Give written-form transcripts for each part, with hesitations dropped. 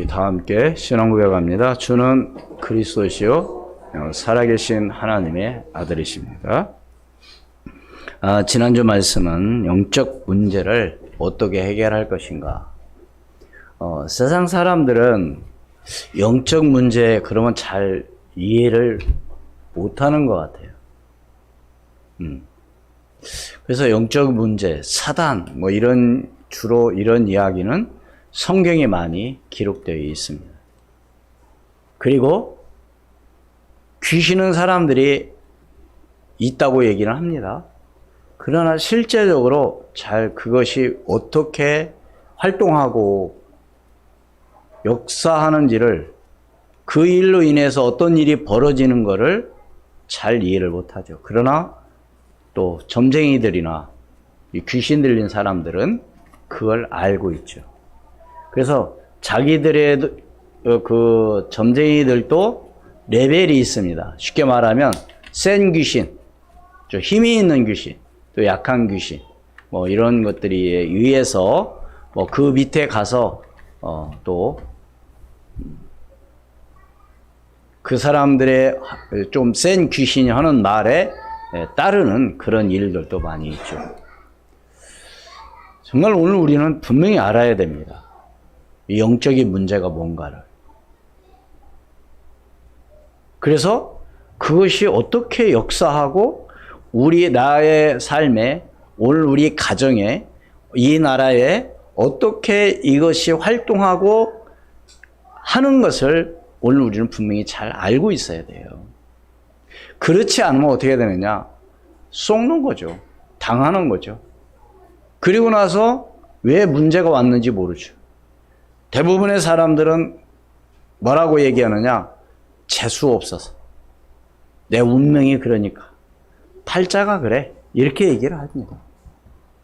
다 함께 신앙 고백합니다. 주는 그리스도시요 살아계신 하나님의 아들이십니다. 지난주 말씀은 영적 문제를 어떻게 해결할 것인가. 세상 사람들은 영적 문제 그러면 잘 이해를 못하는 것 같아요. 그래서 영적 문제, 사단 뭐 주로 이런 이야기는 성경에 많이 기록되어 있습니다. 그리고 귀신은 사람들이 있다고 얘기는 합니다. 그러나 실제적으로 잘 그것이 어떻게 활동하고 역사하는지를, 그 일로 인해서 어떤 일이 벌어지는 것을 잘 이해를 못하죠. 그러나 또 점쟁이들이나 귀신 들린 사람들은 그걸 알고 있죠. 그래서 자기들의 그 점쟁이들도 레벨이 있습니다. 쉽게 말하면 센 귀신, 좀 힘이 있는 귀신, 또 약한 귀신, 뭐 이런 것들에 의해서 뭐 그 밑에 가서 또 그 사람들의 좀 센 귀신이 하는 말에 따르는 그런 일들도 많이 있죠. 정말 오늘 우리는 분명히 알아야 됩니다. 이 영적인 문제가 뭔가를. 그래서 그것이 어떻게 역사하고 나의 삶에, 오늘 우리 가정에, 이 나라에 어떻게 이것이 활동하고 하는 것을 오늘 우리는 분명히 잘 알고 있어야 돼요. 그렇지 않으면 어떻게 되느냐? 속는 거죠. 당하는 거죠. 그리고 나서 왜 문제가 왔는지 모르죠. 대부분의 사람들은 뭐라고 얘기하느냐? 재수 없어서. 내 운명이 그러니까. 팔자가 그래. 이렇게 얘기를 합니다.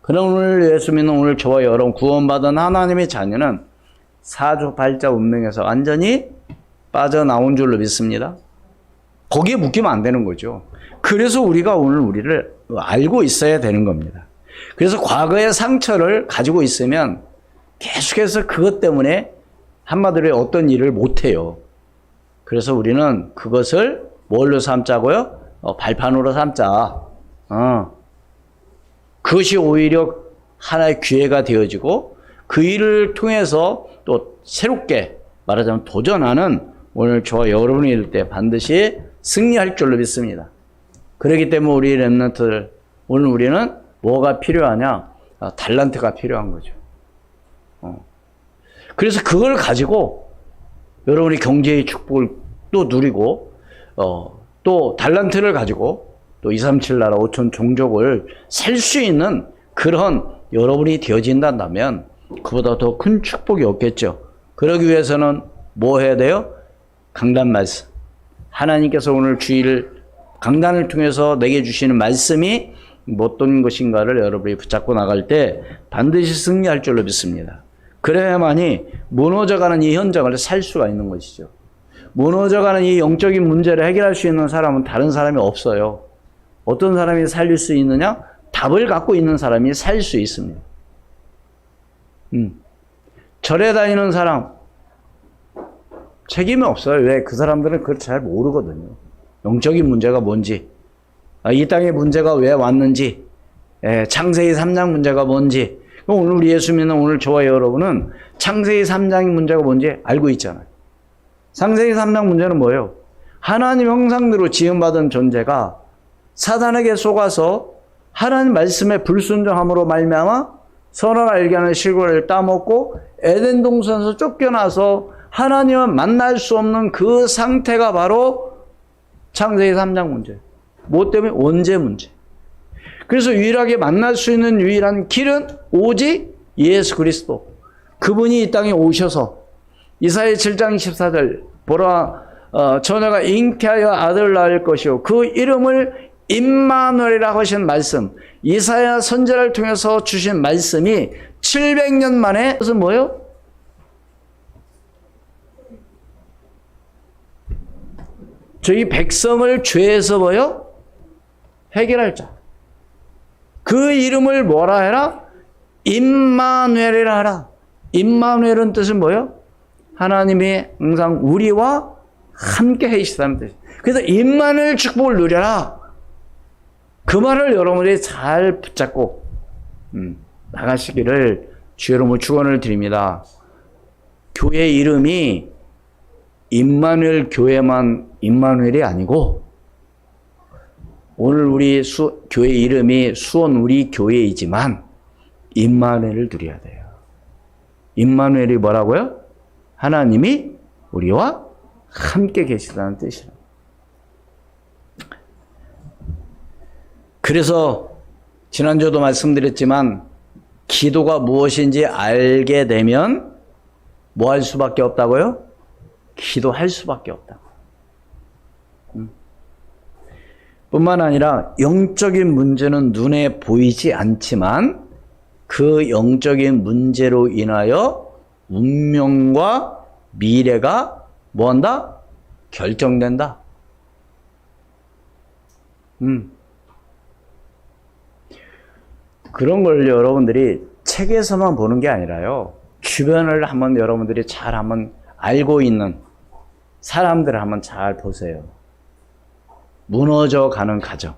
그럼 오늘 예수 믿는 오늘 저와 여러분 구원받은 하나님의 자녀는 사주팔자 운명에서 완전히 빠져나온 줄로 믿습니다. 거기에 묶이면 안 되는 거죠. 그래서 우리가 오늘 우리를 알고 있어야 되는 겁니다. 그래서 과거의 상처를 가지고 있으면 계속해서 그것 때문에 한마디로 어떤 일을 못해요. 그래서 우리는 그것을 뭘로 삼자고요? 발판으로 삼자. 그것이 오히려 하나의 기회가 되어지고 그 일을 통해서 또 새롭게 말하자면 도전하는 오늘 저와 여러분이 될 때 반드시 승리할 줄로 믿습니다. 그렇기 때문에 우리 렘넌트들, 오늘 우리는 뭐가 필요하냐? 달란트가 필요한 거죠. 그래서 그걸 가지고 여러분이 경제의 축복을 또 누리고, 또 달란트를 가지고 또 237 나라 5천 종족을 살 수 있는 그런 여러분이 되어진다면 그보다 더 큰 축복이 없겠죠. 그러기 위해서는 뭐 해야 돼요? 강단 말씀. 하나님께서 오늘 주일 강단을 통해서 내게 주시는 말씀이 어떤 것인가를 여러분이 붙잡고 나갈 때 반드시 승리할 줄로 믿습니다. 그래야만이 무너져가는 이 현장을 살 수가 있는 것이죠. 무너져가는 이 영적인 문제를 해결할 수 있는 사람은 다른 사람이 없어요. 어떤 사람이 살릴 수 있느냐? 답을 갖고 있는 사람이 살 수 있습니다. 절에 다니는 사람 책임이 없어요. 왜? 그 사람들은 그걸 잘 모르거든요. 영적인 문제가 뭔지, 이 땅의 문제가 왜 왔는지, 창세기 3장 문제가 뭔지. 오늘 우리 예수 믿는 오늘 저와 여러분은 창세기 3장의 문제가 뭔지 알고 있잖아요. 창세기 3장 문제는 뭐예요? 하나님 형상대로 지음받은 존재가 사단에게 속아서 하나님 말씀에 불순종함으로 말미암아 선을 알게 하는 실과를 따먹고 에덴 동산에서 쫓겨나서 하나님을 만날 수 없는 그 상태가 바로 창세기 3장 문제. 뭐 때문에? 원죄 문제. 그래서 유일하게 만날 수 있는 유일한 길은 오직 예수 그리스도. 그분이 이 땅에 오셔서 이사야 7장 14절 보라 처녀가 잉태하여 아들을 낳을 것이요 그 이름을 임마누엘이라고 하신 말씀, 이사야 선지자를 통해서 주신 말씀이 700년 만에 그것은 뭐예요? 저희 백성을 죄에서 뭐요? 해결할 자. 그 이름을 뭐라 해라? 임마누엘이라 하라. 임마누엘은 뜻은 뭐예요? 하나님이 항상 우리와 함께 해주시다는 뜻이에요. 그래서 임마누엘 축복을 누려라. 그 말을 여러분들이 잘 붙잡고 나가시기를 주의 이름으로 축원을 드립니다. 교회 이름이 임마누엘 교회만 임마누엘이 아니고 오늘 우리 교회 이름이 수원 우리 교회이지만 임마누엘을 누려야 돼요. 임마누엘이 뭐라고요? 하나님이 우리와 함께 계시다는 뜻이에요. 그래서 지난주에도 말씀드렸지만 기도가 무엇인지 알게 되면 뭐 할 수밖에 없다고요? 기도할 수밖에 없다. 뿐만 아니라 영적인 문제는 눈에 보이지 않지만 그 영적인 문제로 인하여 운명과 미래가 뭐한다? 결정된다. 그런 걸 여러분들이 책에서만 보는 게 아니라요. 주변을 한번 여러분들이 잘 한번 알고 있는 사람들을 한번 잘 보세요. 무너져 가는 가정.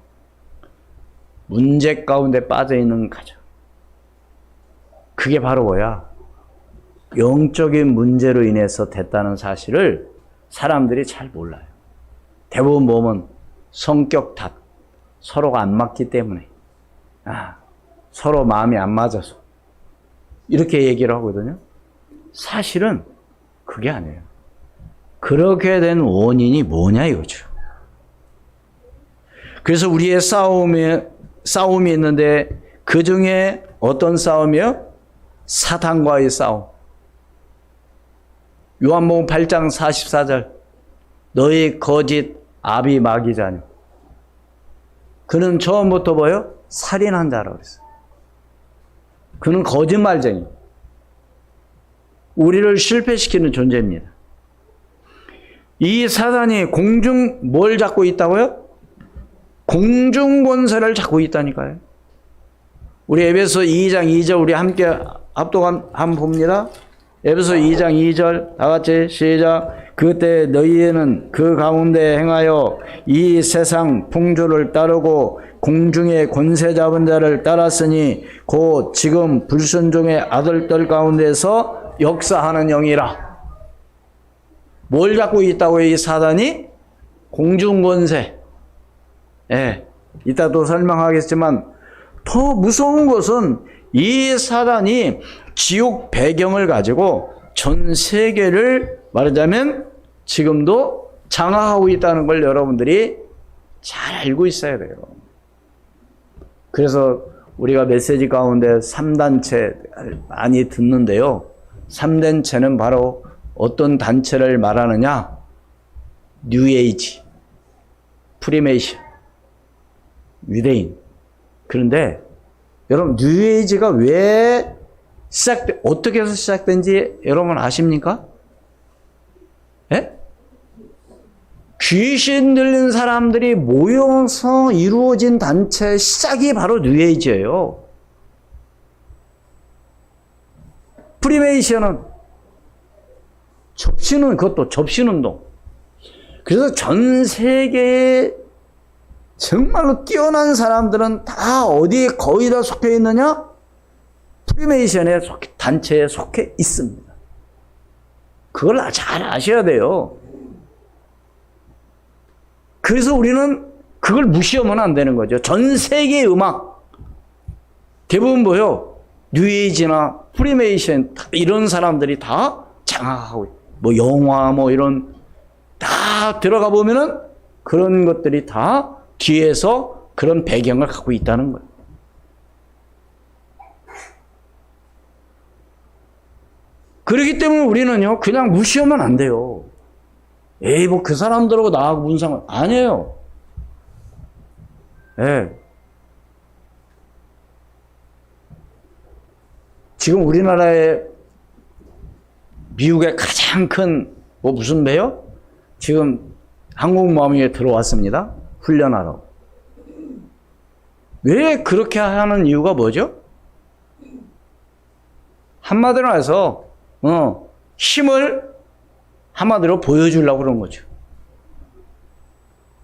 문제 가운데 빠져 있는 가정. 그게 바로 뭐야? 영적인 문제로 인해서 됐다는 사실을 사람들이 잘 몰라요. 대부분 보면 성격 탓, 서로가 안 맞기 때문에, 서로 마음이 안 맞아서 이렇게 얘기를 하거든요. 사실은 그게 아니에요. 그렇게 된 원인이 뭐냐 이거죠. 그래서 우리의 싸움이 있는데 그 중에 어떤 싸움이요? 사탄과의 싸움. 요한복음 8장 44절 너희 거짓 아비 마귀자녀. 그는 처음부터 뭐요? 살인한 자라고 그랬어요. 그는 거짓말쟁이. 우리를 실패시키는 존재입니다. 이 사단이 뭘 잡고 있다고요? 공중권세를 잡고 있다니까요. 우리 에베소 2장 2절 우리 함께 합독한 한번 봅니다. 에베소 2장 2절 다 같이 시작. 그때 너희는 그 가운데 행하여 이 세상 풍조를 따르고 공중의 권세 잡은 자를 따랐으니 곧 지금 불순종의 아들들 가운데서 역사하는 영이라. 뭘 잡고 있다고요? 이 사단이? 공중권세. 이따 또 설명하겠지만 더 무서운 것은 이 사단이 지옥 배경을 가지고 전 세계를 말하자면 지금도 장악하고 있다는 걸 여러분들이 잘 알고 있어야 돼요. 그래서 우리가 메시지 가운데 3단체 많이 듣는데요. 3단체는 바로 어떤 단체를 말하느냐? 뉴에이지, 프리메이션, 유대인. 그런데 여러분 뉴에이지가 왜 어떻게 해서 시작된지 여러분 아십니까? 귀신 들린 사람들이 모여서 이루어진 단체의 시작이 바로 뉴에이지예요. 프리메이션은 그것도 접신운동. 그래서 전 세계에 정말로 뛰어난 사람들은 다 어디에 거의 다 속해 있느냐? 프리메이션의 단체에 속해 있습니다. 그걸 잘 아셔야 돼요. 그래서 우리는 그걸 무시하면 안 되는 거죠. 전 세계의 음악 대부분 뭐요? 뉴에이지나 프리메이션 이런 사람들이 다 장악하고 뭐 영화 뭐 이런 다 들어가 보면은 그런 것들이 다 뒤에서 그런 배경을 갖고 있다는 거예요. 그렇기 때문에 우리는요 그냥 무시하면 안 돼요. 뭐 그 사람들하고 나하고 무슨 상관 아니에요. 지금 우리나라에 미국의 가장 큰 무슨 배요? 지금 항공모함에 들어왔습니다. 훈련하러. 왜 그렇게 하는 이유가 뭐죠? 한마디로 해서 힘을 한마디로 보여주려고 그런 거죠.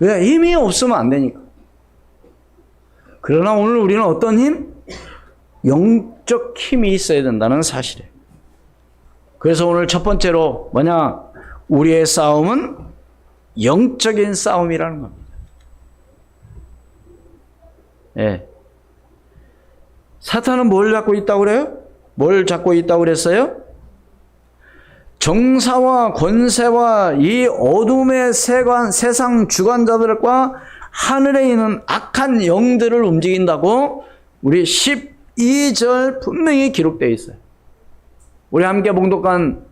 왜? 힘이 없으면 안 되니까. 그러나 오늘 우리는 어떤 힘? 영적 힘이 있어야 된다는 사실이에요. 그래서 오늘 첫 번째로 뭐냐? 우리의 싸움은 영적인 싸움이라는 겁니다. 예. 사탄은 뭘 잡고 있다고 그래요? 뭘 잡고 있다고 그랬어요? 정사와 권세와 이 어둠의 세상 주관자들과 하늘에 있는 악한 영들을 움직인다고 우리 12절 분명히 기록되어 있어요. 우리 함께 봉독한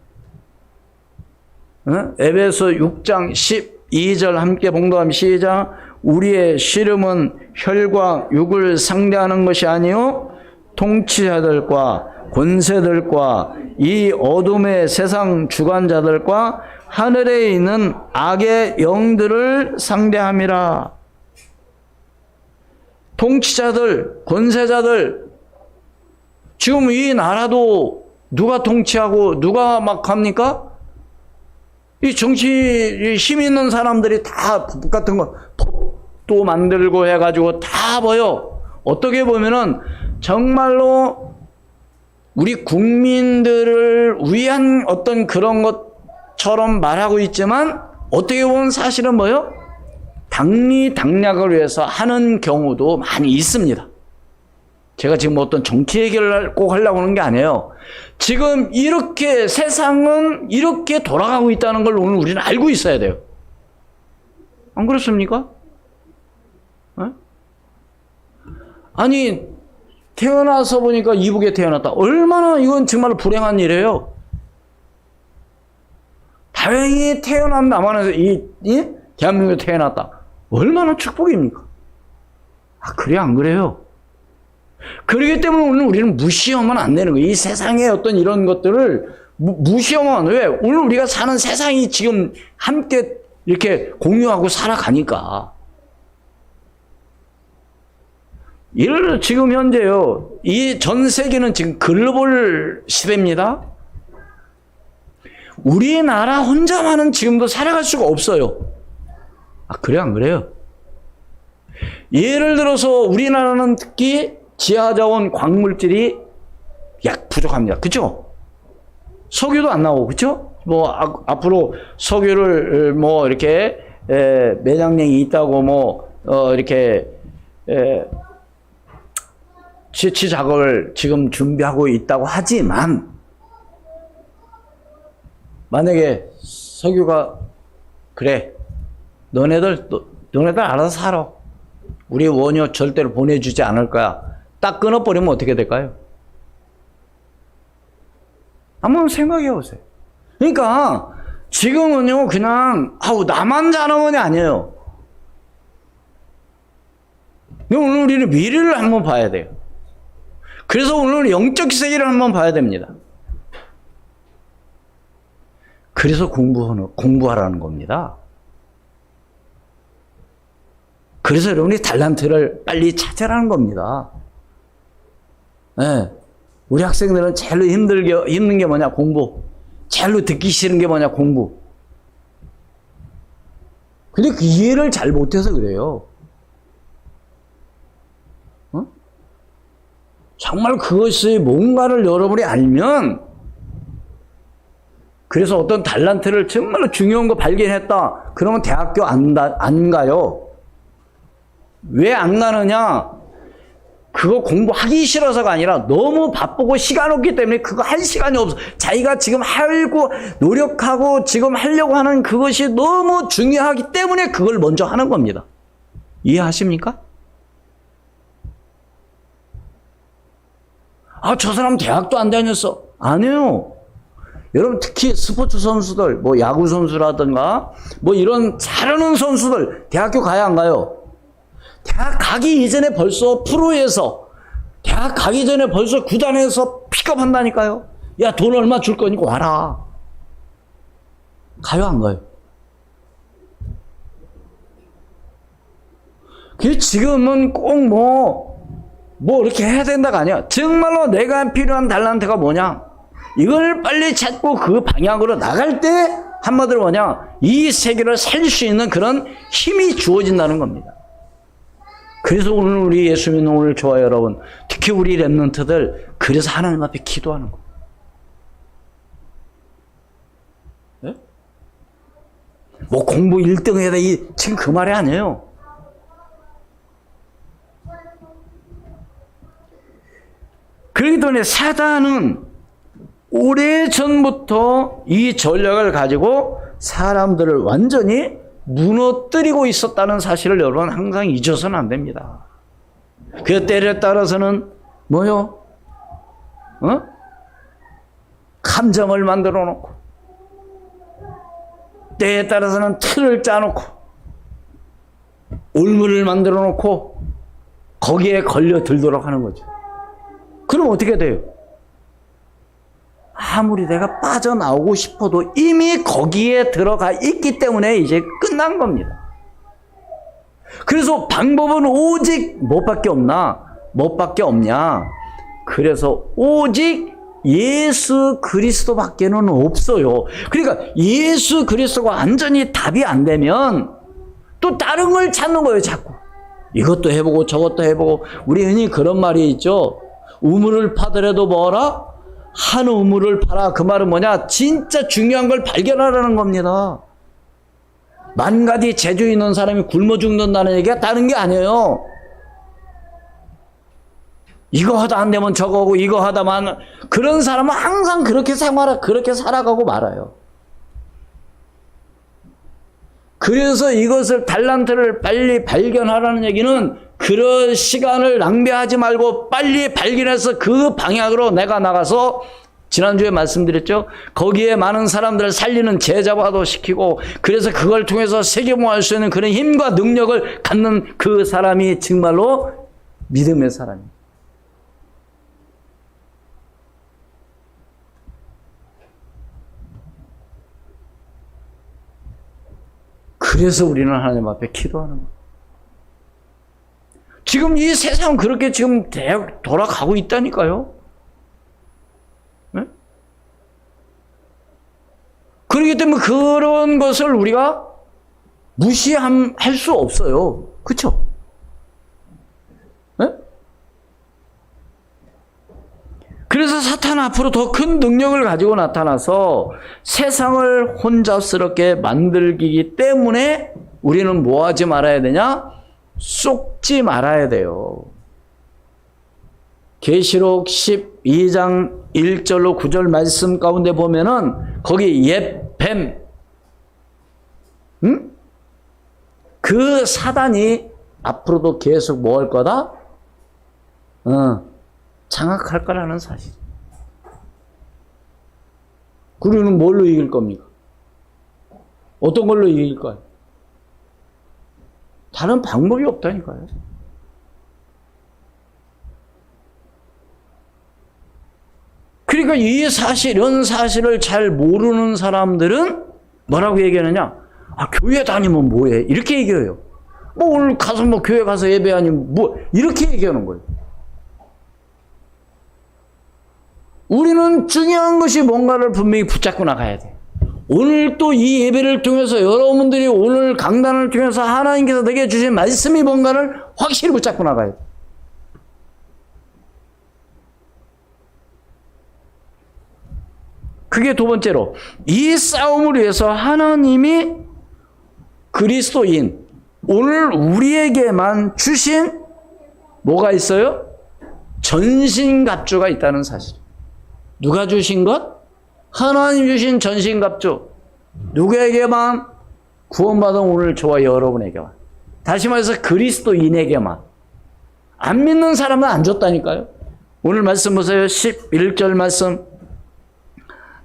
에베소 6장 12절 함께 봉독하면 시작. 우리의 씨름은 혈과 육을 상대하는 것이 아니요 통치자들과 권세들과 이 어둠의 세상 주관자들과 하늘에 있는 악의 영들을 상대함이라. 통치자들, 권세자들, 지금 이 나라도 누가 통치하고 누가 막 합니까? 이 정치 힘 있는 사람들이 다 법 같은 거, 법도 만들고 해가지고 다 뭐요? 어떻게 보면은 정말로 우리 국민들을 위한 어떤 그런 것처럼 말하고 있지만 어떻게 보면 사실은 뭐요? 당리당략을 위해서 하는 경우도 많이 있습니다. 제가 지금 어떤 정치 얘기를 꼭 하려고 하는 게 아니에요. 지금 이렇게 세상은 이렇게 돌아가고 있다는 걸 오늘 우리는 알고 있어야 돼요. 안 그렇습니까? 네? 아니 태어나서 보니까 이북에 태어났다. 얼마나 이건 정말 불행한 일이에요. 다행히 태어난 남한에서 이 대한민국에 태어났다. 얼마나 축복입니까? 아, 그래 안 그래요? 그렇기 때문에 오늘 우리는 무시하면 안 되는 거예요. 이 세상의 어떤 이런 것들을 무시하면 안 돼요. 왜? 오늘 우리가 사는 세상이 지금 함께 이렇게 공유하고 살아가니까. 예를 들어 지금 현재요. 이 전 세계는 지금 글로벌 시대입니다. 우리나라 혼자만은 지금도 살아갈 수가 없어요. 아, 그래 안 그래요? 예를 들어서 우리나라는 특히 지하자원 광물질이 약 부족합니다. 그죠? 석유도 안 나오고, 그죠? 뭐, 앞으로 석유를 뭐, 이렇게, 매장량이 있다고 뭐, 이렇게, 채취 작업을 지금 준비하고 있다고 하지만, 만약에 석유가, 그래, 너네들 알아서 살아. 우리 원유 절대로 보내주지 않을 거야. 딱 끊어버리면 어떻게 될까요? 한번 생각해 보세요. 그러니까 지금은요 그냥 나만 잘하는 게 아니에요. 오늘 우리는 미래를 한번 봐야 돼요. 그래서 오늘 영적 세계를 한번 봐야 됩니다. 그래서 공부하라는 겁니다. 그래서 여러분이 달란트를 빨리 찾으라는 겁니다. 네. 우리 학생들은 제일로 힘든 게 뭐냐? 공부. 제일로 듣기 싫은 게 뭐냐? 공부. 근데 그 이해를 잘 못해서 그래요. 정말 그것이 뭔가를 여러분이 알면, 그래서 어떤 달란트를 정말로 중요한 거 발견했다. 그러면 대학교 안 가요. 왜 안 가느냐? 그거 공부하기 싫어서가 아니라 너무 바쁘고 시간 없기 때문에 그거 할 시간이 없어. 자기가 지금 하려고 노력하고 지금 하려고 하는 그것이 너무 중요하기 때문에 그걸 먼저 하는 겁니다. 이해하십니까? 아, 저 사람 대학도 안 다녔어. 아니에요. 여러분 특히 스포츠 선수들, 뭐 야구 선수라든가 뭐 이런 잘하는 선수들 대학교 가야 안 가요? 대학 가기 이전에 벌써 프로에서, 대학 가기 전에 벌써 구단에서 픽업한다니까요. 야, 돈 얼마 줄 거니까 와라. 가요, 안 가요? 그 지금은 꼭 뭐 이렇게 해야 된다가 아니야. 정말로 내가 필요한 달란트가 뭐냐? 이걸 빨리 찾고 그 방향으로 나갈 때 한마디로 뭐냐? 이 세계를 살릴 수 있는 그런 힘이 주어진다는 겁니다. 그래서 오늘 우리 예수 믿는 오늘 좋아요, 여러분. 특히 우리 렘넌트들, 그래서 하나님 앞에 기도하는 거예요. 네? 뭐 공부 1등 해야 돼. 지금 그 말이 아니에요. 그렇기 때문에 사단은 오래전부터 이 전략을 가지고 사람들을 완전히 무너뜨리고 있었다는 사실을 여러분 항상 잊어서는 안 됩니다. 그 때에 따라서는 뭐요? 함정을 만들어 놓고, 때에 따라서는 틀을 짜놓고, 올무를 만들어 놓고 거기에 걸려 들도록 하는 거죠. 그럼 어떻게 돼요? 아무리 내가 빠져나오고 싶어도 이미 거기에 들어가 있기 때문에 이제 끝난 겁니다. 그래서 방법은 오직 뭐밖에 없나? 뭐밖에 없냐? 그래서 오직 예수 그리스도밖에는 없어요. 그러니까 예수 그리스도가 완전히 답이 안 되면 또 다른 걸 찾는 거예요, 자꾸. 이것도 해보고 저것도 해보고. 우리 흔히 그런 말이 있죠. 우물을 파더라도 뭐라? 한 우물을 파라. 그 말은 뭐냐? 진짜 중요한 걸 발견하라는 겁니다. 만 가지 재주 있는 사람이 굶어 죽는다는 얘기가 다른 게 아니에요. 이거 하다 안 되면 저거 하고 이거 하다만, 그런 사람은 항상 그렇게 그렇게 살아가고 말아요. 그래서 이것을 달란트를 빨리 발견하라는 얘기는 그런 시간을 낭비하지 말고 빨리 발견해서 그 방향으로 내가 나가서, 지난주에 말씀드렸죠. 거기에 많은 사람들을 살리는 제자화도 시키고, 그래서 그걸 통해서 세계모할 수 있는 그런 힘과 능력을 갖는 그 사람이 정말로 믿음의 사람입니다. 그래서 우리는 하나님 앞에 기도하는 거예요. 지금 이 세상은 그렇게 지금 돌아가고 있다니까요. 네? 그렇기 때문에 그런 것을 우리가 무시할 수 없어요. 그렇죠? 네? 그래서 사탄은 앞으로 더 큰 능력을 가지고 나타나서 세상을 혼잡스럽게 만들기 때문에 우리는 뭐 하지 말아야 되냐? 속지 말아야 돼요. 계시록 12장 1절로 9절 말씀 가운데 보면은 거기 옛뱀, 그 사단이 앞으로도 계속 뭐 할 거다? 장악할 거라는 사실. 우리는 뭘로 이길 겁니까? 어떤 걸로 이길까요? 다른 방법이 없다니까요. 그러니까 이런 사실을 잘 모르는 사람들은 뭐라고 얘기하느냐? 아, 교회 다니면 뭐해? 이렇게 얘기해요. 뭐 오늘 가서 뭐 교회 가서 예배하니 뭐 이렇게 얘기하는 거예요. 우리는 중요한 것이 뭔가를 분명히 붙잡고 나가야 돼. 오늘 또 이 예배를 통해서 여러분들이 오늘 강단을 통해서 하나님께서 내게 주신 말씀이 뭔가를 확실히 붙잡고 나가야 돼. 그게 두 번째로, 이 싸움을 위해서 하나님이 그리스도인, 오늘 우리에게만 주신 뭐가 있어요? 전신갑주가 있다는 사실. 누가 주신 것? 하나님 주신 전신갑주. 누구에게만? 구원받은 오늘 저와 여러분에게만. 다시 말해서 그리스도인에게만. 안 믿는 사람은 안 줬다니까요. 오늘 말씀 보세요. 11절 말씀.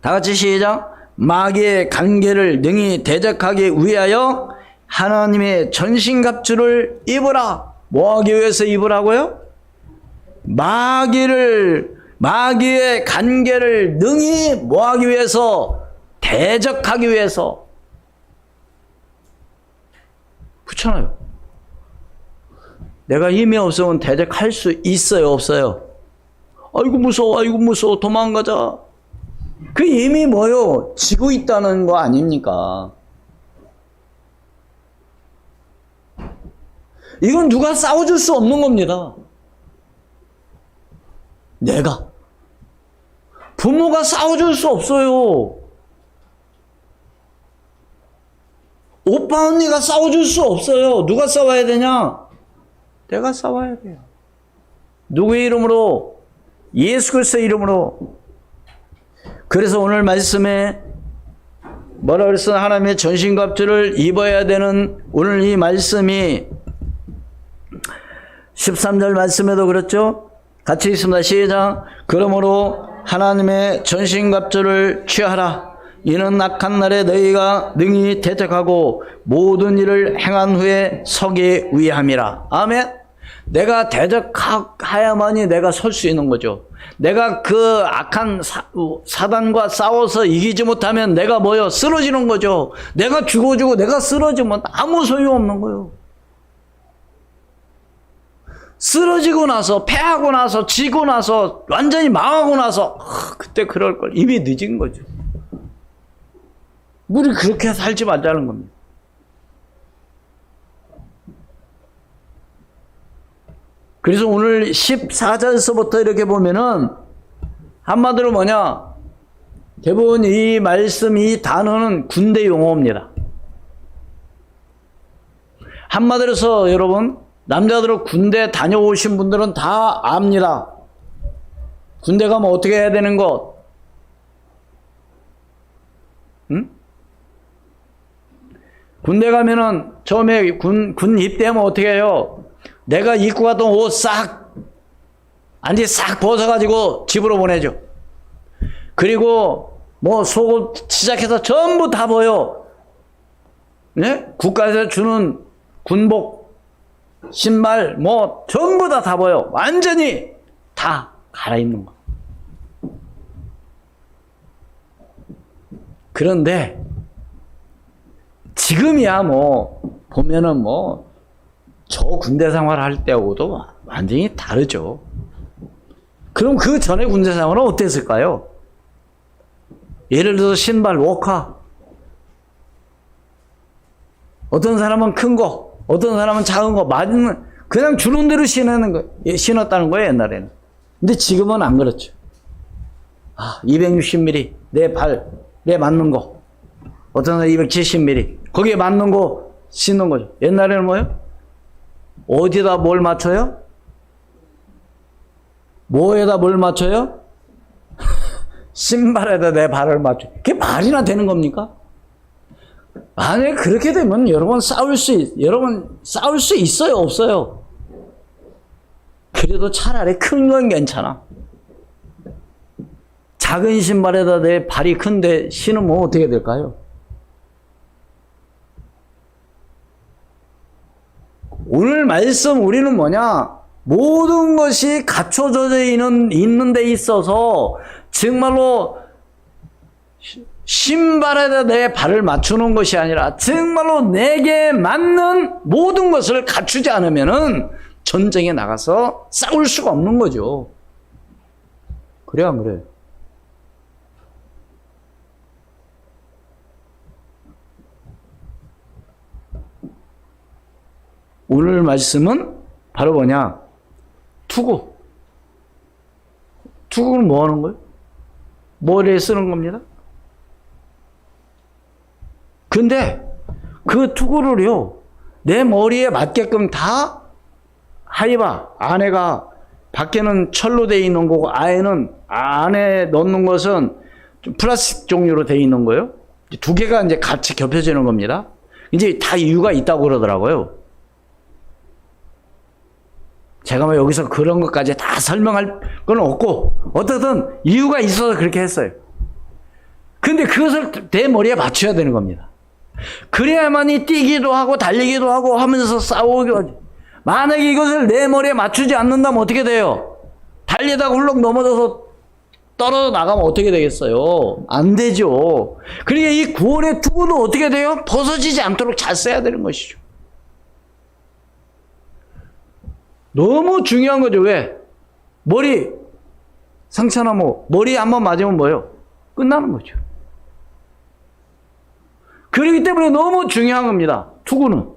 다 같이 시작. 마귀의 관계를 능히 대적하기 위하여 하나님의 전신갑주를 입으라. 뭐하기 위해서 입으라고요? 마귀의 관계를 능히 뭐하기 위해서? 대적하기 위해서. 그렇잖아요. 내가 힘이 없으면 대적할 수 있어요, 없어요? 아이고 무서워, 아이고 무서워, 도망가자. 그 이미 뭐요? 지고 있다는 거 아닙니까? 이건 누가 싸워줄 수 없는 겁니다. 내가. 부모가 싸워줄 수 없어요. 오빠 언니가 싸워줄 수 없어요. 누가 싸워야 되냐? 내가 싸워야 돼요. 누구의 이름으로? 예수 그리스도의 이름으로. 그래서 오늘 말씀에 뭐라 그랬어? 하나님의 전신갑주를 입어야 되는 오늘 이 말씀이 13절 말씀에도 그렇죠? 같이 있습니다. 시작. 그러므로 하나님의 전신갑주를 취하라. 이는 악한 날에 너희가 능히 대적하고 모든 일을 행한 후에 서기 위함이라. 아멘. 내가 대적하야만이 내가 설 수 있는 거죠. 내가 그 악한 사단과 싸워서 이기지 못하면 내가 뭐요? 쓰러지는 거죠. 내가 죽어주고 내가 쓰러지면 아무 소용없는 거예요. 쓰러지고 나서, 패하고 나서, 지고 나서, 완전히 망하고 나서, 그때 그럴 걸 이미 늦은 거죠. 우리 그렇게 살지 말자는 겁니다. 그래서 오늘 14절서부터 이렇게 보면은, 한마디로 뭐냐? 대부분 이 말씀, 이 단어는 군대 용어입니다. 한마디로서 여러분, 남자들은 군대 다녀오신 분들은 다 압니다. 군대 가면 어떻게 해야 되는 것? 응? 군대 가면은 처음에 군 입대하면 어떻게 해요? 내가 입고 갔던 옷 안지 싹 벗어가지고 집으로 보내죠. 그리고 뭐 속옷 시작해서 전부 다 보여. 네? 국가에서 주는 군복, 신발 뭐 전부 다 보여. 완전히 다 갈아입는 거. 그런데 지금이야 뭐 보면은 뭐 저 군대 생활할 때하고도 완전히 다르죠. 그럼 그 전에 군대 생활은 어땠을까요? 예를 들어서 신발 워카. 어떤 사람은 큰 거, 어떤 사람은 작은 거, 맞는, 그냥 주는 대로 신었다는 거예요, 옛날에는. 근데 지금은 안 그렇죠. 260mm, 내 맞는 거. 어떤 사람은 270mm, 거기에 맞는 거 신는 거죠. 옛날에는 뭐예요? 어디다 뭘 맞춰요? 뭐에다 뭘 맞춰요? 신발에다 내 발을 맞춰. 그게 말이나 되는 겁니까? 만약에 그렇게 되면 여러분 싸울 수 있어요, 없어요? 그래도 차라리 큰 건 괜찮아. 작은 신발에다 내 발이 큰데 신으면 어떻게 될까요? 오늘 말씀 우리는 뭐냐? 모든 것이 갖춰져 있는 데 있어서 정말로 신발에다 내 발을 맞추는 것이 아니라 정말로 내게 맞는 모든 것을 갖추지 않으면은 전쟁에 나가서 싸울 수가 없는 거죠. 그래 안 그래? 오늘 말씀은 바로 뭐냐? 투구. 투구는 뭐 하는 거예요? 머리에 쓰는 겁니다. 근데 그 투구를요, 내 머리에 맞게끔 다 하이바, 안에가 밖에는 철로 되어 있는 거고 안에 넣는 것은 좀 플라스틱 종류로 되어 있는 거예요. 두 개가 이제 같이 겹쳐지는 겁니다. 이제 다 이유가 있다고 그러더라고요. 제가 뭐 여기서 그런 것까지 다 설명할 건 없고, 어떻든 이유가 있어서 그렇게 했어요. 근데 그것을 내 머리에 맞춰야 되는 겁니다. 그래야만이 뛰기도 하고 달리기도 하고 하면서 싸우기도 하지. 만약에 이것을 내 머리에 맞추지 않는다면 어떻게 돼요? 달리다가 훌렁 넘어져서 떨어져 나가면 어떻게 되겠어요? 안 되죠. 그러니까 이 구원의 투구도 어떻게 돼요? 벗어지지 않도록 잘 써야 되는 것이죠. 너무 중요한 거죠. 왜? 머리 상처나 뭐 머리 한번 맞으면 뭐예요? 끝나는 거죠. 그렇기 때문에 너무 중요한 겁니다. 투구는.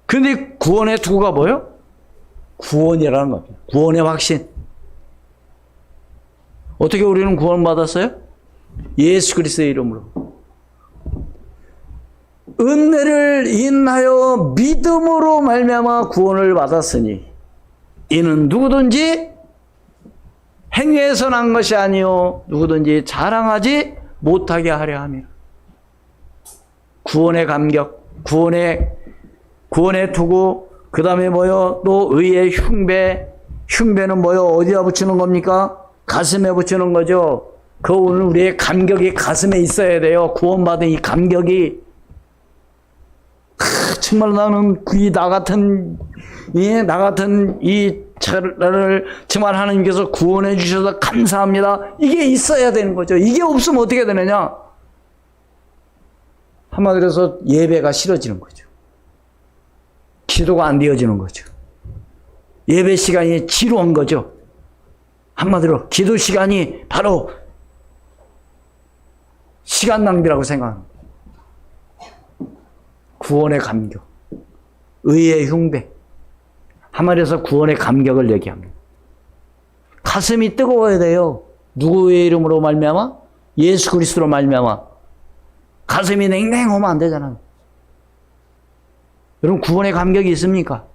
근데 구원의 투구가 뭐예요? 구원이라는 겁니다. 구원의 확신. 어떻게 우리는 구원받았어요? 예수 그리스도의 이름으로. 은혜를 인하여 믿음으로 말미암아 구원을 받았으니 이는 누구든지 행위에서 난 것이 아니요 누구든지 자랑하지 못하게 하려 함이라. 구원의 감격, 구원의 투구, 그 다음에 뭐요? 또 의의 흉배. 흉배는 뭐요? 어디다 붙이는 겁니까? 가슴에 붙이는 거죠. 그 오늘 우리의 감격이 가슴에 있어야 돼요. 구원받은 이 감격이. 정말 나는 나 같은 이 자를 정말 하나님께서 구원해 주셔서 감사합니다. 이게 있어야 되는 거죠. 이게 없으면 어떻게 되느냐? 한마디로 해서 예배가 싫어지는 거죠. 기도가 안 되어지는 거죠. 예배 시간이 지루한 거죠. 한마디로 기도 시간이 바로 시간 낭비라고 생각합니다. 구원의 감격, 의의 흉배. 한마디로 해서 구원의 감격을 얘기합니다. 가슴이 뜨거워야 돼요. 누구의 이름으로 말미암아? 예수 그리스도로 말미암아. 가슴이 냉랭하면 안 되잖아요. 여러분 구원의 감격이 있습니까?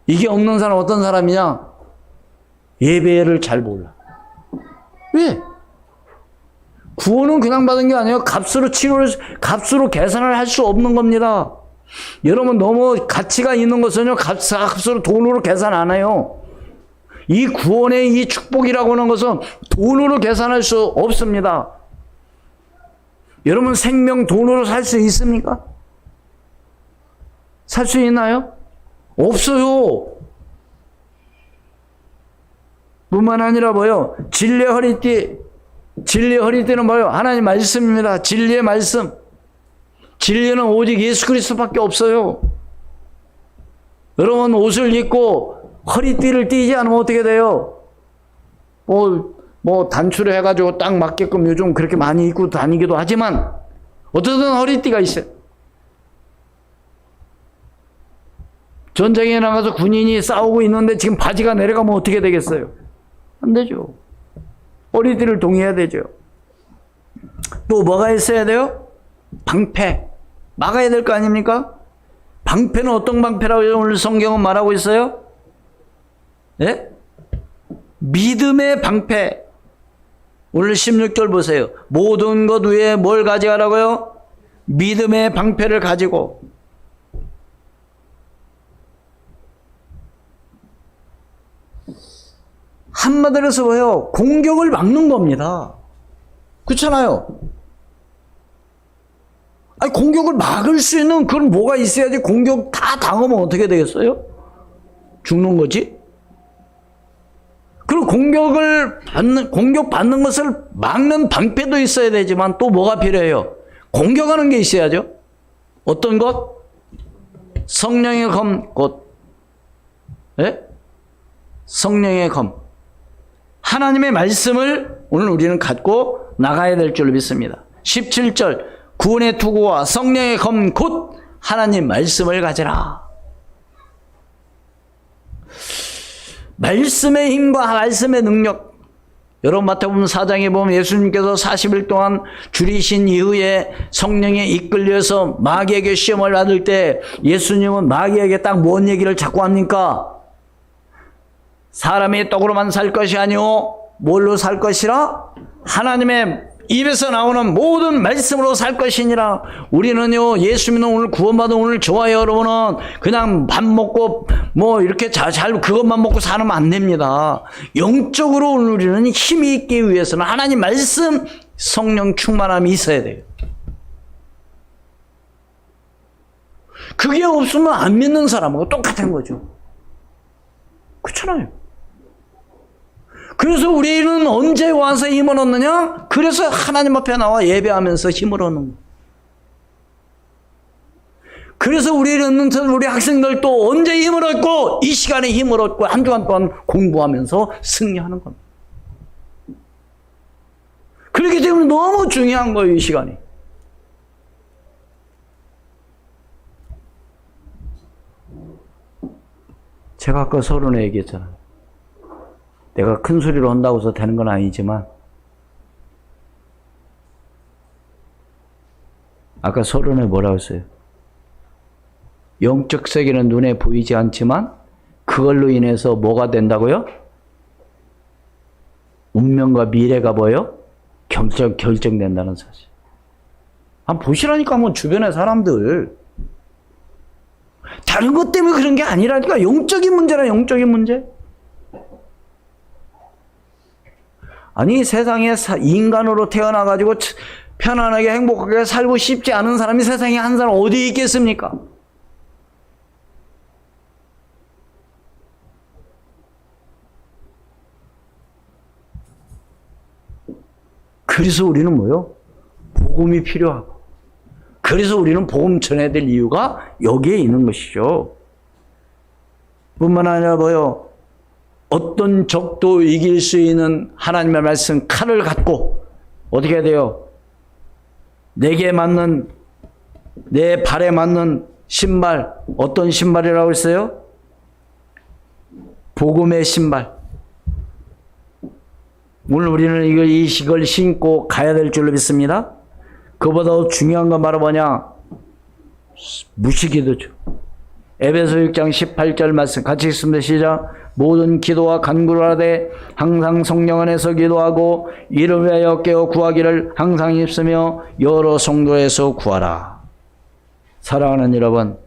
이게 없는 사람 어떤 사람이냐? 예배를 잘 몰라. 왜? 구원은 그냥 받은 게 아니에요. 값으로 계산을 할 수 없는 겁니다. 여러분 너무 가치가 있는 것은요, 값으로 돈으로 계산 안 해요. 이 구원의 이 축복이라고 하는 것은 돈으로 계산할 수 없습니다. 여러분 생명 돈으로 살 수 있습니까? 살 수 있나요? 없어요. 뿐만 아니라 뭐요? 진리의 허리띠는 뭐요? 하나님 말씀입니다. 진리의 말씀. 진리는 오직 예수 그리스도밖에 없어요. 여러분 옷을 입고 허리띠를 띠지 않으면 어떻게 돼요? 단추를 해가지고 딱 맞게끔 요즘 그렇게 많이 입고 다니기도 하지만 어쨌든 허리띠가 있어요. 전쟁에 나가서 군인이 싸우고 있는데 지금 바지가 내려가면 어떻게 되겠어요? 안 되죠. 허리띠를 동의해야 되죠. 또 뭐가 있어야 돼요? 방패. 막아야 될 거 아닙니까? 방패는 어떤 방패라고 오늘 성경은 말하고 있어요? 네? 믿음의 방패. 오늘 16절 보세요. 모든 것 위에 뭘 가져가라고요? 믿음의 방패를 가지고. 한마디로 해서 뭐예요? 공격을 막는 겁니다. 그렇잖아요. 아니, 공격을 막을 수 있는 그런 뭐가 있어야지. 공격 다 당하면 어떻게 되겠어요? 죽는 거지? 그리고 공격받는 것을 막는 방패도 있어야 되지만 또 뭐가 필요해요? 공격하는 게 있어야죠. 어떤 것? 성령의 검, 곧. 예? 성령의 검. 하나님의 말씀을 오늘 우리는 갖고 나가야 될 줄 믿습니다. 17절 구원의 투구와 성령의 검 곧 하나님 말씀을 가져라. 말씀의 힘과 말씀의 능력. 여러분 마태복음 4장에 보면 예수님께서 40일 동안 줄이신 이후에 성령에 이끌려서 마귀에게 시험을 받을 때 예수님은 마귀에게 딱 뭔 얘기를 자꾸 합니까? 사람이 떡으로만 살 것이 아니오 뭘로 살 것이라? 하나님의 입에서 나오는 모든 말씀으로 살 것이니라. 우리는요 예수 믿는 오늘 구원받은 오늘 좋아요. 여러분은 그냥 밥 먹고 이렇게 잘 그것만 먹고 사면 안 됩니다. 영적으로 오늘 우리는 힘이 있기 위해서는 하나님 말씀 성령 충만함이 있어야 돼요. 그게 없으면 안 믿는 사람하고 똑같은 거죠. 그렇잖아요. 그래서 우리는 언제 와서 힘을 얻느냐? 그래서 하나님 앞에 나와 예배하면서 힘을 얻는 거예요. 그래서 우리 학생들도 언제 힘을 얻고 이 시간에 힘을 얻고 한 주간 동안 공부하면서 승리하는 겁니다. 그렇기 때문에 너무 중요한 거예요, 이 시간이. 제가 아까 서론에 얘기했잖아요. 내가 큰 소리로 한다고 해서 되는 건 아니지만, 아까 서론에 뭐라고 했어요? 영적 세계는 눈에 보이지 않지만 그걸로 인해서 뭐가 된다고요? 운명과 미래가 뭐예요? 결정된다는 사실. 한번 보시라니까, 뭐 주변의 사람들. 다른 것 때문에 그런 게 아니라니까. 영적인 문제라, 영적인 문제. 아니, 세상에 인간으로 태어나가지고 편안하게 행복하게 살고 싶지 않은 사람이 세상에 한 사람 어디 있겠습니까? 그래서 우리는 뭐요? 복음이 필요하고, 그래서 우리는 복음 전해야 될 이유가 여기에 있는 것이죠. 뿐만 아니라 뭐요? 어떤 적도 이길 수 있는 하나님의 말씀 칼을 갖고 어떻게 해야 돼요? 내게 맞는, 내 발에 맞는 신발, 어떤 신발이라고 했어요? 복음의 신발. 오늘 우리는 이걸 신고 가야 될 줄로 믿습니다. 그보다 더 중요한 건 바로 뭐냐? 무시기도죠. 에베소 6장 18절 말씀 같이 읽습니다. 시작. 모든 기도와 간구를 하되 항상 성령 안에서 기도하고 이를 위하여 깨어 구하기를 항상 힘쓰며 여러 성도에서 구하라. 사랑하는 여러분,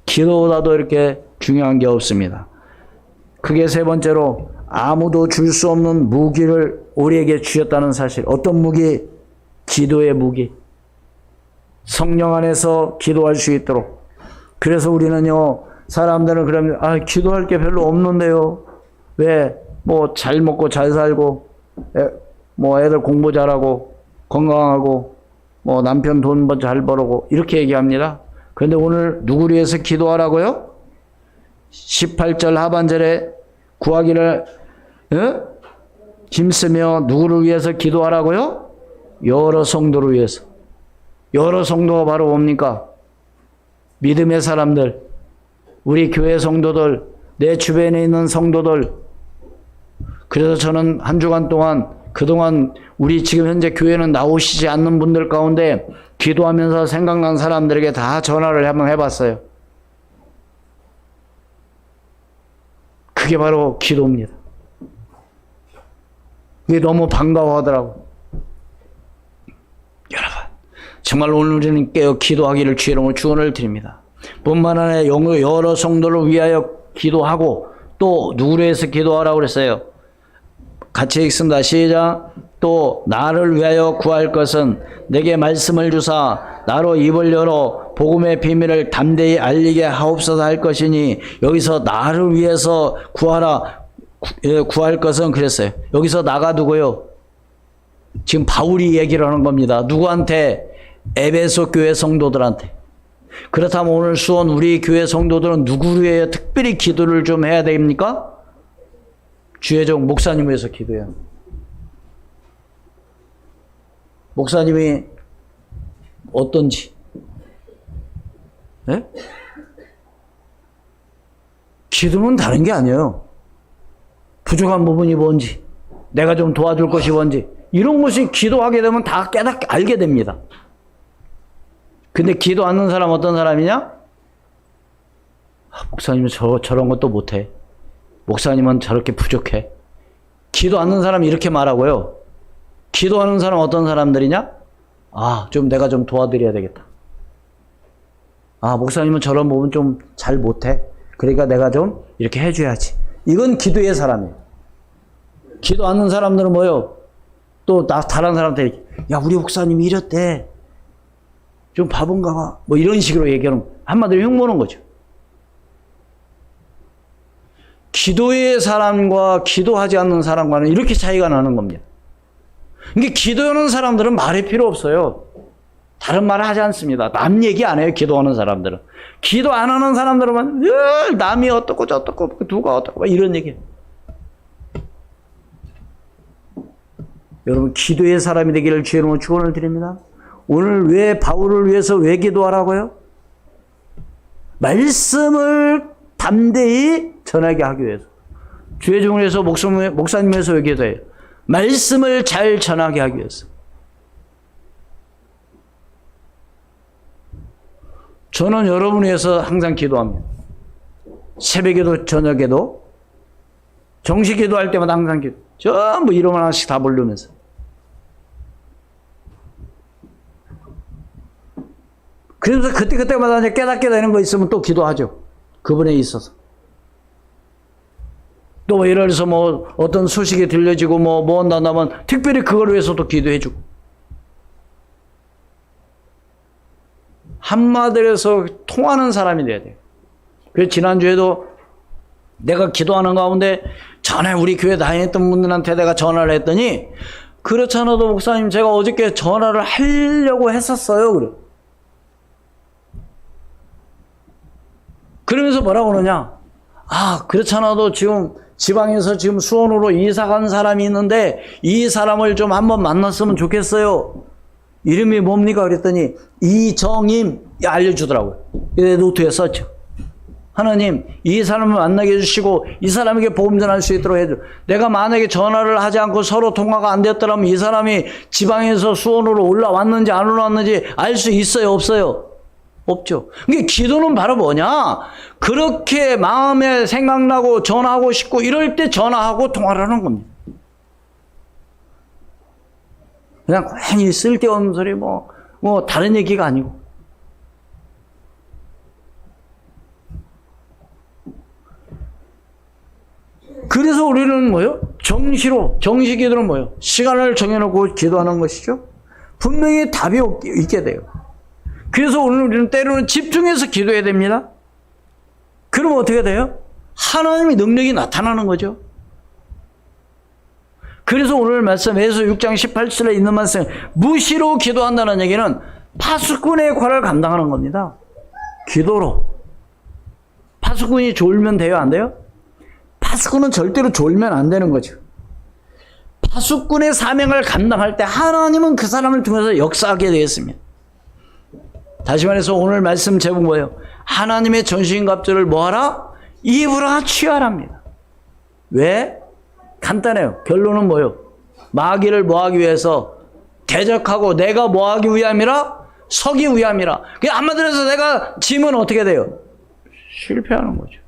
기도보다도 이렇게 중요한 게 없습니다. 그게 세 번째로 아무도 줄 수 없는 무기를 우리에게 주셨다는 사실. 어떤 무기? 기도의 무기. 성령 안에서 기도할 수 있도록. 그래서 우리는요, 사람들은 그러면 기도할 게 별로 없는데요. 왜? 뭐 잘 먹고 잘 살고, 뭐 애들 공부 잘하고 건강하고 뭐 남편 돈 잘 벌고 이렇게 얘기합니다. 그런데 오늘 누구를 위해서 기도하라고요? 18절 하반절에 구하기를 힘쓰며 누구를 위해서 기도하라고요? 여러 성도를 위해서. 여러 성도가 바로 뭡니까? 믿음의 사람들, 우리 교회 성도들, 내 주변에 있는 성도들. 그래서 저는 한 주간 동안 그동안 우리 지금 현재 교회는 나오시지 않는 분들 가운데 기도하면서 생각난 사람들에게 다 전화를 한번 해봤어요. 그게 바로 기도입니다. 그게 너무 반가워하더라고. 여러분, 정말 오늘 우리는 깨어 기도하기를 주의 이름으로 축원을 드립니다. 뿐만 아니라 여러 성도를 위하여 기도하고 또 누구를 위해서 기도하라고 그랬어요? 같이 읽습니다. 시작. 또 나를 위하여 구할 것은 내게 말씀을 주사 나로 입을 열어 복음의 비밀을 담대히 알리게 하옵소서 할 것이니, 여기서 나를 위해서 구하라, 구할 것은 그랬어요. 여기서 나가 누구요? 지금 바울이 얘기를 하는 겁니다. 누구한테? 에베소 교회 성도들한테. 그렇다면 오늘 수원 우리 교회 성도들은 누구를 위해 특별히 기도를 좀 해야 됩니까? 주혜정 목사님을 위해서 기도해요. 목사님이 어떤지. 네? 기도는 다른 게 아니에요. 부족한 부분이 뭔지, 내가 좀 도와줄 것이 뭔지, 이런 것이 기도하게 되면 다 깨닫게 알게 됩니다. 근데 기도 않는 사람 어떤 사람이냐? 목사님은 저런 것도 못해. 목사님은 저렇게 부족해. 기도 않는 사람이 이렇게 말하고요. 기도하는 사람 어떤 사람들이냐? 좀 내가 좀 도와드려야 되겠다. 목사님은 저런 부분 좀 잘 못해. 그러니까 내가 좀 이렇게 해줘야지. 이건 기도의 사람이에요. 기도 않는 사람들은 뭐요? 또 다른 사람한테 야, 우리 목사님이 이랬대. 좀 바본가 봐. 뭐 이런 식으로 얘기하는, 한마디로 흉보는 거죠. 기도의 사람과 기도하지 않는 사람과는 이렇게 차이가 나는 겁니다. 그러니까 기도하는 사람들은 말이 필요 없어요. 다른 말 하지 않습니다. 남 얘기 안 해요, 기도하는 사람들은. 기도 안 하는 사람들은 늘 남이 어떻고 저떻고 누가 어떻고 이런 얘기해요. 여러분 기도의 사람이 되기를 주의 이름으로 축원을 드립니다. 오늘 왜 바울을 위해서 왜 기도하라고요? 말씀을 담대히 전하게 하기 위해서. 주의 종을 위해서 목사님에서 왜 기도해요? 말씀을 잘 전하게 하기 위해서. 저는 여러분을 위해서 항상 기도합니다. 새벽에도 저녁에도 정식 기도할 때마다 항상 기도. 전부 이름 하나씩 다 부르면서. 그래서 그때마다 이제 깨닫게 되는 거 있으면 또 기도하죠. 그분에 있어서. 또 예를 들어서 뭐 어떤 소식이 들려지고 뭐 한다면 특별히 그걸 위해서도 기도해주고. 한마디로 해서 통하는 사람이 돼야 돼요. 그래서 지난주에도 내가 기도하는 가운데 전에 우리 교회 다녔던 분들한테 내가 전화를 했더니 그렇잖아도 목사님 제가 어저께 전화를 하려고 했었어요. 그래. 그러면서 뭐라고 그러냐? 아, 그렇잖아도 지금 지방에서 지금 수원으로 이사 간 사람이 있는데 이 사람을 좀 한번 만났으면 좋겠어요. 이름이 뭡니까? 그랬더니 이정임 알려주더라고요. 내 노트에 썼죠. 하나님 이 사람을 만나게 해주시고 이 사람에게 복음 전할 수 있도록 해줘. 내가 만약에 전화를 하지 않고 서로 통화가 안 됐더라면 이 사람이 지방에서 수원으로 올라왔는지 안 올라왔는지 알 수 있어요? 없어요? 없죠. 그러니까 기도는 바로 뭐냐? 그렇게 마음에 생각나고 전화하고 싶고 이럴 때 전화하고 통화를 하는 겁니다. 그냥 괜히 쓸데없는 소리 뭐 다른 얘기가 아니고. 그래서 우리는 뭐요? 정식 기도는 뭐요? 시간을 정해놓고 기도하는 것이죠. 분명히 답이 있게 돼요. 그래서 오늘 우리는 때로는 집중해서 기도해야 됩니다. 그러면 어떻게 돼요? 하나님의 능력이 나타나는 거죠. 그래서 오늘 말씀 에베소 6장 18절에 있는 말씀 무시로 기도한다는 얘기는 파수꾼의 역할을 감당하는 겁니다. 기도로. 파수꾼이 졸면 돼요? 안 돼요? 파수꾼은 절대로 졸면 안 되는 거죠. 파수꾼의 사명을 감당할 때 하나님은 그 사람을 통해서 역사하게 되었습니다. 다시 말해서 오늘 말씀 제목 뭐예요? 하나님의 전신갑주를 뭐하라? 입으라 취하랍니다. 왜? 간단해요. 결론은 뭐예요? 마귀를 뭐하기 위해서? 대적하고 내가 뭐하기 위함이라? 서기 위함이라. 한마디로 해서 내가 지면 어떻게 돼요? 실패하는 거죠.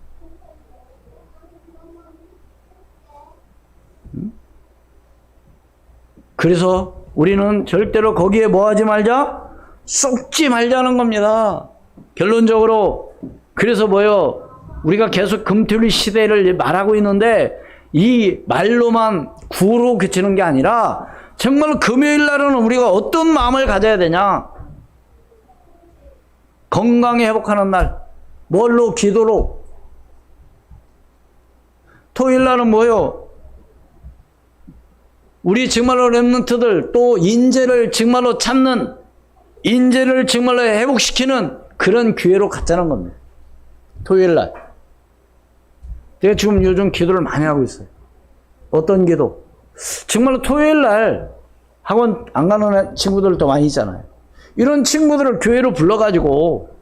그래서 우리는 절대로 거기에 뭐하지 말자? 쏙지 말자는 겁니다. 결론적으로. 그래서 뭐요? 우리가 계속 금토일 시대를 말하고 있는데 이 말로만 구로 그치는 게 아니라 정말 금요일 날은 우리가 어떤 마음을 가져야 되냐? 건강에 회복하는 날. 뭘로? 기도로. 토요일 날은 뭐요? 우리 정말로 렘넌트들 또 인재를 정말로 찾는, 인재를 정말로 회복시키는 그런 기회로 갖자는 겁니다. 토요일 날. 제가 지금 요즘 기도를 많이 하고 있어요. 어떤 기도? 정말로 토요일 날 학원 안 가는 친구들도 많이 있잖아요. 이런 친구들을 교회로 불러가지고,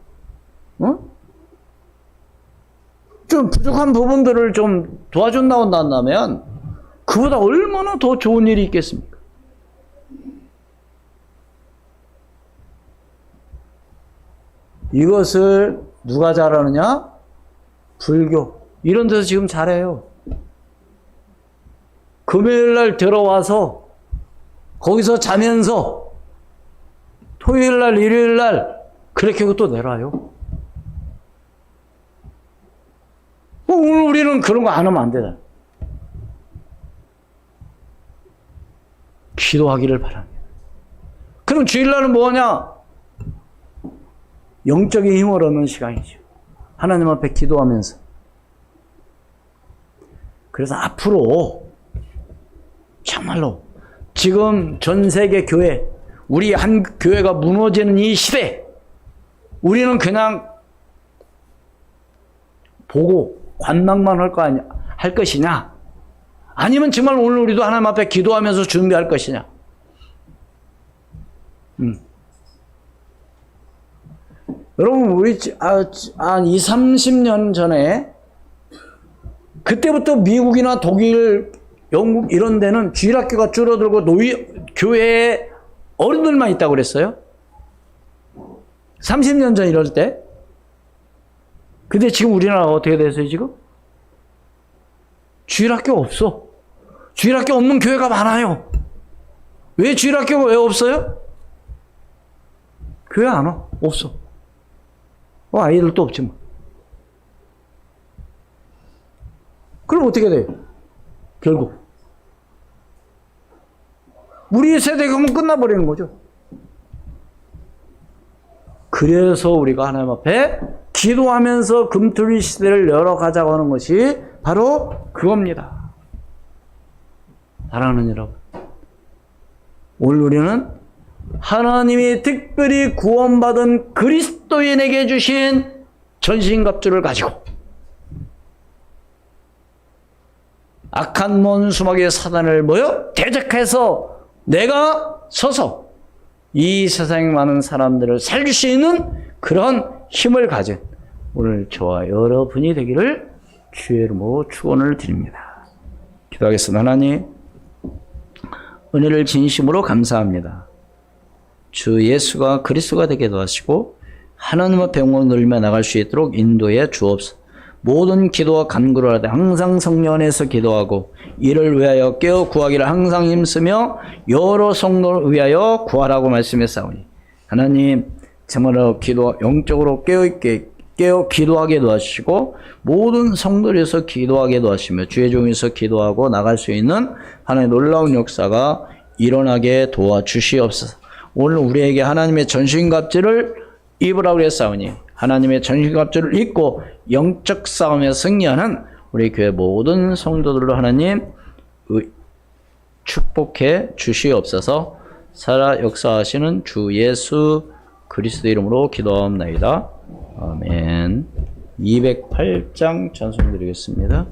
좀 부족한 부분들을 좀 도와준다고 한다면, 그보다 얼마나 더 좋은 일이 있겠습니까? 이것을 누가 잘하느냐? 불교. 이런 데서 지금 잘해요. 금요일 날 들어와서 거기서 자면서 토요일 날, 일요일 날 그렇게 하고 또 내려와요. 오늘 우리는 그런 거 안 하면 안 되다. 기도하기를 바랍니다. 그럼 주일날은 뭐하냐? 영적인 힘을 얻는 시간이죠. 하나님 앞에 기도하면서. 그래서 앞으로 정말로 지금 전 세계 교회, 우리 한 교회가 무너지는 이 시대, 우리는 그냥 보고 관망만 할 것이냐? 아니면 정말 오늘 우리도 하나님 앞에 기도하면서 준비할 것이냐? 여러분, 우리, 20, 30년 전에, 그때부터 미국이나 독일, 영국 이런 데는 주일학교가 줄어들고 교회에 어른들만 있다고 그랬어요. 30년 전 이럴 때. 근데 지금 우리나라가 어떻게 됐어요, 지금? 주일학교 없어. 주일학교 없는 교회가 많아요. 왜 주일학교가 왜 없어요? 교회 안 와. 없어. 아이들도 없지 뭐. 그럼 어떻게 돼요? 결국. 우리 세대가 하면 끝나버리는 거죠. 그래서 우리가 하나님 앞에 기도하면서 금토일 시대를 열어가자고 하는 것이 바로 그겁니다. 사랑하는 여러분, 오늘 우리는 하나님이 특별히 구원받은 그리스도인에게 주신 전신갑주를 가지고 악한 원수마귀의 사단을 대적해서 내가 서서 이 세상에 많은 사람들을 살릴 수 있는 그런 힘을 가진 오늘 저와 여러분이 되기를 주의 이름으로 축원을 드립니다. 기도하겠습니다. 하나님, 은혜를 진심으로 감사합니다. 주 예수가 그리스도가 되게 도와주시고 하나님 앞에 영원히 늘며 나갈 수 있도록 인도해 주옵소서. 모든 기도와 간구를 하되 항상 성령 안에서 기도하고 이를 위하여 깨어 구하기를 항상 힘쓰며 여러 성도를 위하여 구하라고 말씀했사오니 하나님 정말로 영적으로 깨어 기도하게 도와주시고 모든 성도에서 기도하게 도와주시며 주의 종에서 기도하고 나갈 수 있는 하나님의 놀라운 역사가 일어나게 도와주시옵소서. 오늘 우리에게 하나님의 전신갑주를 입으라고 했사오니 하나님의 전신갑주를 입고 영적 싸움에 승리하는 우리 교회 모든 성도들로 하나님 축복해 주시옵소서. 살아 역사하시는 주 예수 그리스도 이름으로 기도하옵나이다. 아멘. 208장 찬송드리겠습니다.